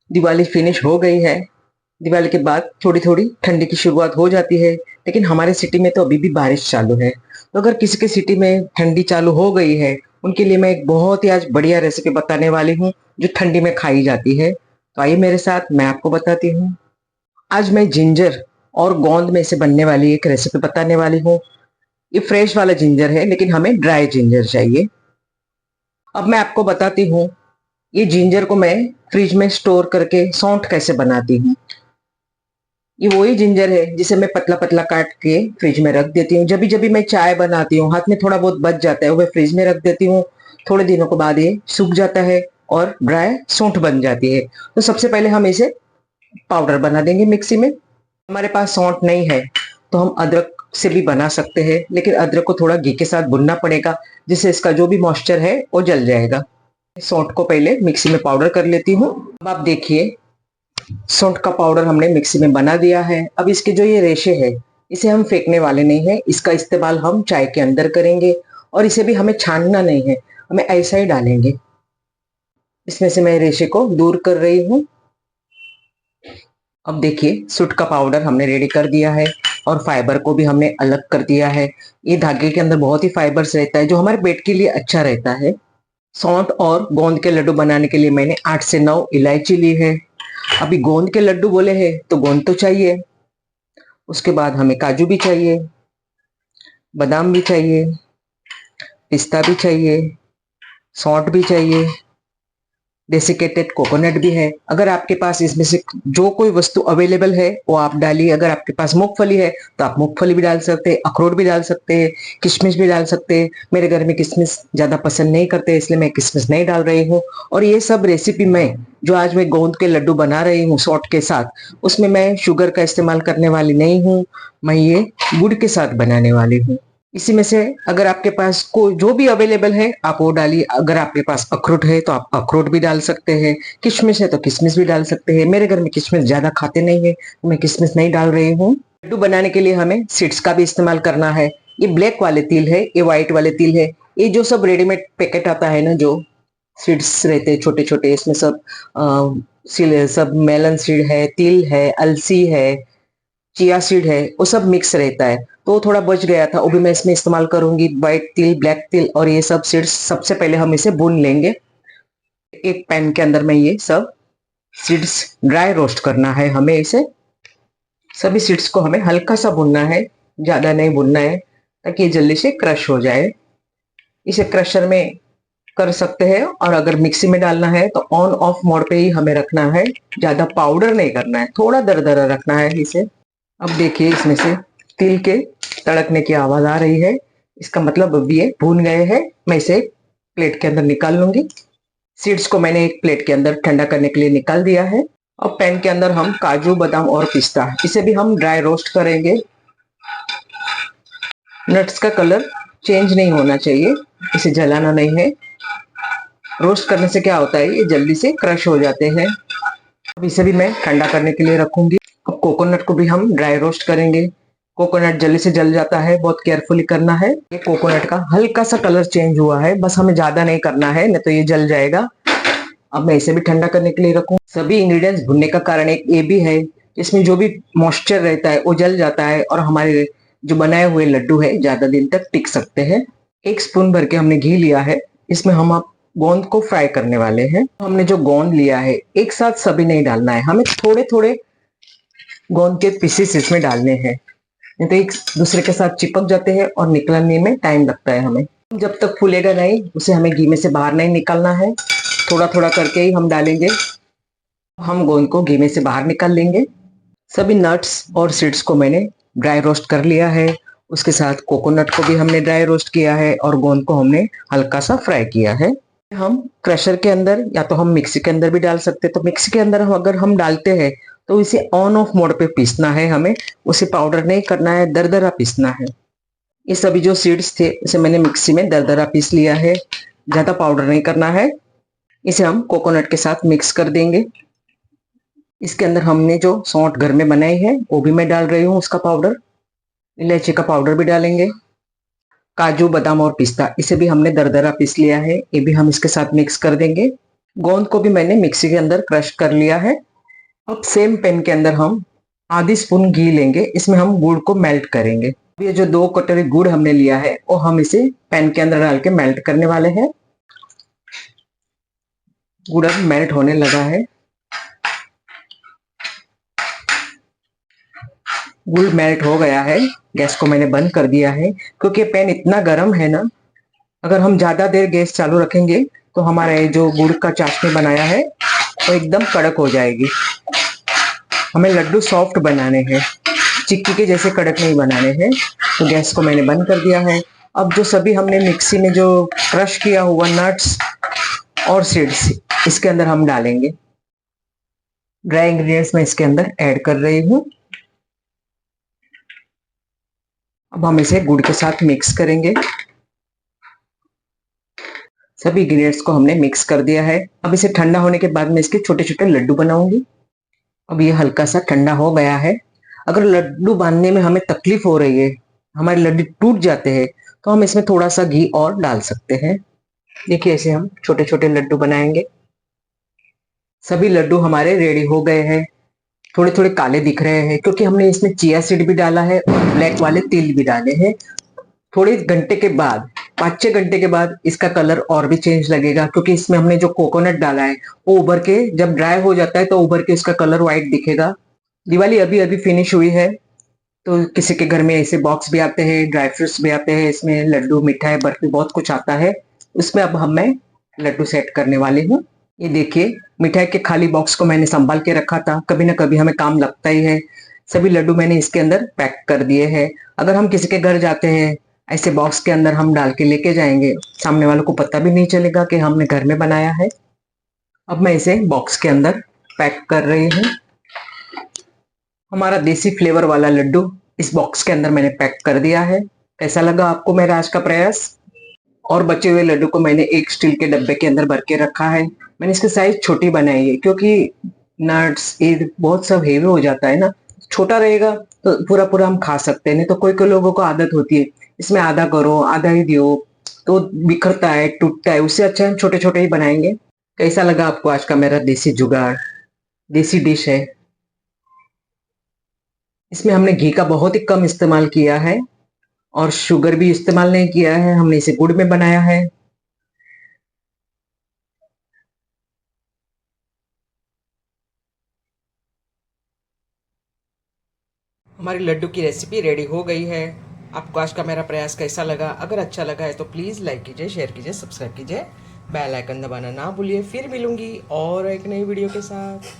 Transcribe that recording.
Diwali finish हो गई है। दिवाली के बाद थोड़ी थोड़ी ठंडी की शुरुआत हो जाती है, लेकिन हमारे सिटी में तो अभी भी बारिश चालू है। तो अगर किसी के सिटी में ठंडी चालू हो गई है, उनके लिए मैं एक बहुत ही आज बढ़िया रेसिपी बताने वाली हूँ, जो ठंडी में खाई जाती है। तो आइए मेरे साथ, मैं आपको बताती हूँ। आज मैं जिंजर और गोंद में से बनने वाली एक रेसिपी बताने वाली हूँ। ये फ्रेश वाला जिंजर है, लेकिन हमें ड्राई जिंजर चाहिए। अब मैं आपको बताती हूँ, ये जिंजर को मैं फ्रिज में स्टोर करके सौंठ कैसे बनाती हूँ। ये वही जिंजर है जिसे मैं पतला पतला काट के फ्रिज में रख देती हूँ। जब जब मैं चाय बनाती हूँ, हाथ में थोड़ा बहुत बच जाता है, वो मैं फ्रिज में रख देती हूँ। थोड़े दिनों के बाद ये सूख जाता है और ड्राई सौंठ बन जाती है। तो सबसे पहले हम इसे पाउडर बना देंगे मिक्सी में। हमारे पास सौंठ नहीं है तो हम अदरक से भी बना सकते हैं, लेकिन अदरक को थोड़ा घी के साथ भुनना पड़ेगा, जिससे इसका जो भी मॉइस्चर है वो जल जाएगा। सौंठ को पहले मिक्सी में पाउडर कर लेती हूँ। अब आप देखिए, सौंठ का पाउडर हमने मिक्सी में बना दिया है। अब इसके जो ये रेशे है, इसे हम फेंकने वाले नहीं है। इसका इस्तेमाल हम चाय के अंदर करेंगे, और इसे भी हमें छानना नहीं है, हमें ऐसा ही डालेंगे। इसमें से मैं रेशे को दूर कर रही हूँ। अब देखिए, सूट का पाउडर हमने रेडी कर दिया है, और फाइबर को भी हमने अलग कर दिया है। ये धागे के अंदर बहुत ही फाइबर्स रहता है, जो हमारे पेट के लिए अच्छा रहता है। सौंठ और गोंद के लड्डू बनाने के लिए मैंने 8 से 9 इलायची ली है। अभी गोंद के लड्डू बोले हैं तो गोंद तो चाहिए। उसके बाद हमें काजू भी चाहिए, बादाम भी चाहिए, पिस्ता भी चाहिए, सौंठ भी चाहिए, डेसिकेटेड कोकोनट भी है। अगर आपके पास इसमें से जो कोई वस्तु अवेलेबल है वो आप डालिए। अगर आपके पास मूंगफली है तो आप मूंगफली भी डाल सकते हैं, अखरोट भी डाल सकते हैं, किशमिश भी डाल सकते हैं। मेरे घर में किशमिश ज्यादा पसंद नहीं करते, इसलिए मैं किशमिश नहीं डाल रही हूँ। और ये सब रेसिपी में, जो आज मैं गोंद के लड्डू बना रही हूँ सौंठ के साथ, उसमें मैं शुगर का इस्तेमाल करने वाली नहीं हूँ। मैं ये गुड़ के साथ बनाने वाली हूँ। इसी में से अगर आपके पास कोई जो भी अवेलेबल है आप वो डालिए। अगर आपके पास अखरोट है तो आप अखरोट भी डाल सकते हैं, किशमिश है तो किशमिश भी डाल सकते हैं। मेरे घर में किशमिश ज्यादा खाते नहीं है, तो मैं किशमिश नहीं डाल रही हूँ। लड्डू बनाने के लिए हमें सीड्स का भी इस्तेमाल करना है। ये ब्लैक वाले तिल है, ये व्हाइट वाले तिल है। ये जो सब रेडीमेड पैकेट आता है ना, जो सीड्स रहते हैं छोटे छोटे, इसमें सब मेलन सीड है, तिल है, अलसी है, चिया सीड है, वो सब मिक्स रहता है। तो वो थोड़ा बच गया था, वो भी मैं इसमें इस्तेमाल करूंगी। व्हाइट तिल, ब्लैक तिल और ये सब सीड्स सबसे पहले हम इसे भून लेंगे। एक पैन के अंदर में ये सब सीड्स ड्राई रोस्ट करना है हमें इसे। सभी सीड्स को हमें हल्का सा भूनना है, ज्यादा नहीं भूनना है, ताकि ये जल्दी से क्रश हो जाए। इसे क्रशर में कर सकते हैं, और अगर मिक्सी में डालना है तो ऑन ऑफ मोड पे ही हमें रखना है। ज्यादा पाउडर नहीं करना है, थोड़ा दरदरा रखना है इसे। अब देखिए, इसमें से तिल के तड़कने की आवाज आ रही है, इसका मतलब अब ये भून गए हैं। मैं इसे प्लेट के अंदर निकाल लूंगी। सीड्स को मैंने एक प्लेट के अंदर ठंडा करने के लिए निकाल दिया है। अब पैन के अंदर हम काजू, बादाम और पिस्ता, इसे भी हम ड्राई रोस्ट करेंगे। नट्स का कलर चेंज नहीं होना चाहिए, इसे जलाना नहीं है। रोस्ट करने से क्या होता है, ये जल्दी से क्रश हो जाते हैं। अब इसे भी मैं ठंडा करने के लिए रखूंगी। अब कोकोनट को भी हम ड्राई रोस्ट करेंगे। कोकोनट जल्दी से जल जाता है, बहुत केयरफुली करना है। ये कोकोनट का हल्का सा कलर चेंज हुआ है, बस हमें ज्यादा नहीं करना है, नहीं तो ये जल जाएगा। अब मैं इसे भी ठंडा करने के लिए रखूं। सभी इंग्रेडिएंट्स भुनने का कारण एक ये भी है, इसमें जो भी मॉइस्चर रहता है वो जल जाता है, और हमारे जो बनाए हुए लड्डू है ज्यादा दिन तक टिक सकते हैं। 1 स्पून भर के हमने घी लिया है, इसमें हम अब गोंद को फ्राई करने वाले हैं। हमने जो गोंद लिया है, एक साथ सभी नहीं डालना है, हमें थोड़े थोड़े गोंद के पीसेस इसमें डालने हैं, नहीं तो एक दूसरे के साथ चिपक जाते हैं और निकलने में टाइम लगता है हमें। जब तक फूलेगा नहीं, उसे हमें घी में से बाहर नहीं निकालना है, थोड़ा थोड़ा करके ही हम डालेंगे। हम गोंद को घी में से बाहर निकाल लेंगे। सभी नट्स और सीड्स को मैंने ड्राई रोस्ट कर लिया है, उसके साथ कोकोनट को भी हमने ड्राई रोस्ट किया है, और गोंद को हमने हल्का सा फ्राई किया है। हम क्रशर के अंदर या तो हम मिक्सी के अंदर भी डाल सकते हैं। तो मिक्सी के अंदर हम अगर हम डालते हैं तो इसे ऑन ऑफ मोड पे पीसना है हमें, उसे पाउडर नहीं करना है, दरदरा पीसना है। ये सभी जो सीड्स थे उसे मैंने मिक्सी में दरदरा पीस लिया है, ज्यादा पाउडर नहीं करना है। इसे हम कोकोनट के साथ मिक्स कर देंगे। इसके अंदर हमने जो सौंठ घर में बनाई है वो भी मैं डाल रही हूँ, उसका पाउडर। इलायची का पाउडर भी डालेंगे। काजू, बादाम और पिस्ता, इसे भी हमने दरदरा पीस लिया है, ये भी हम इसके साथ मिक्स कर देंगे। गोंद को भी मैंने मिक्सी के अंदर क्रश कर लिया है। अब सेम पैन के अंदर हम आधी स्पून घी लेंगे, इसमें हम गुड़ को मेल्ट करेंगे। अब ये जो 2 कटोरी गुड़ हमने लिया है वो हम इसे पैन के अंदर डाल के मेल्ट करने वाले हैं। गुड़ अब मेल्ट होने लगा है। गुड़ मेल्ट हो गया है। गैस को मैंने बंद कर दिया है क्योंकि पैन इतना गर्म है ना, अगर हम ज्यादा देर गैस चालू रखेंगे तो हमारा ये जो गुड़ का चाशनी बनाया है वो एकदम कड़क हो जाएगी। हमें लड्डू सॉफ्ट बनाने हैं, चिक्की के जैसे कड़क नहीं बनाने हैं। तो गैस को मैंने बंद कर दिया है। अब जो सभी हमने मिक्सी में जो क्रश किया हुआ नट्स और सीड्स इसके अंदर हम डालेंगे। ड्राई इंग्रेडिएंट्स मैं इसके अंदर ऐड कर रही हूँ। अब हम इसे गुड़ के साथ मिक्स करेंगे। सभी इंग्रेडिएंट्स को हमने मिक्स कर दिया है। अब इसे ठंडा होने के बाद मैं इसके छोटे छोटे लड्डू बनाऊंगी। अब ये हल्का सा ठंडा हो गया है। अगर लड्डू बांधने में हमें तकलीफ हो रही है, हमारे लड्डू टूट जाते हैं, तो हम इसमें थोड़ा सा घी और डाल सकते हैं। देखिए ऐसे हम छोटे छोटे लड्डू बनाएंगे। सभी लड्डू हमारे रेडी हो गए हैं। थोड़े थोड़े काले दिख रहे हैं क्योंकि हमने इसमें चिया सीड भी डाला है और ब्लैक वाले तिल भी डाले हैं। थोड़े घंटे के बाद, 5-6 घंटे के बाद इसका कलर और भी चेंज लगेगा क्योंकि इसमें हमने जो कोकोनट डाला है वो उभर के जब ड्राई हो जाता है तो उभर के इसका कलर व्हाइट दिखेगा। दिवाली अभी अभी फिनिश हुई है, तो किसी के घर में ऐसे बॉक्स भी आते हैं, ड्राई फ्रूट्स भी आते हैं, इसमें लड्डू, मिठाई, बर्फी बहुत कुछ आता है। उसमें अब मैं लड्डू सेट करने वाली हूँ। ये देखिए मिठाई के खाली बॉक्स को मैंने संभाल के रखा था, कभी ना कभी हमें काम लगता ही है। सभी लड्डू मैंने इसके अंदर पैक कर दिए हैं। अगर हम किसी के घर जाते हैं, ऐसे बॉक्स के अंदर हम डाल के लेके जाएंगे, सामने वालों को पता भी नहीं चलेगा कि हमने घर में बनाया है। अब मैं इसे बॉक्स के अंदर पैक कर रही हूँ। हमारा देसी फ्लेवर वाला लड्डू इस बॉक्स के अंदर मैंने पैक कर दिया है। कैसा लगा आपको मेरा आज का प्रयास? और बचे हुए लड्डू को मैंने एक स्टील के डब्बे के अंदर भर के रखा है। मैंने इसकी साइज छोटी बनाई है क्योंकि नट्स ये बहुत सब हेवी हो जाता है ना। छोटा रहेगा तो पूरा पूरा हम खा सकते हैं, नहीं तो कोई कोई लोगों को आदत होती है इसमें आधा करो आधा ही दियो, तो बिखरता है, टूटता है। उससे अच्छा हम छोटे छोटे ही बनाएंगे। कैसा लगा आपको आज का मेरा देसी जुगाड़, देसी डिश है। इसमें हमने घी का बहुत ही कम इस्तेमाल किया है और शुगर भी इस्तेमाल नहीं किया है। हमने इसे गुड़ में बनाया है। हमारी लड्डू की रेसिपी रेडी हो गई है। आपको आज का मेरा प्रयास कैसा लगा? अगर अच्छा लगा है तो प्लीज़ लाइक कीजिए, शेयर कीजिए, सब्सक्राइब कीजिए, बेल आइकन दबाना ना भूलिए। फिर मिलूंगी और एक नई वीडियो के साथ।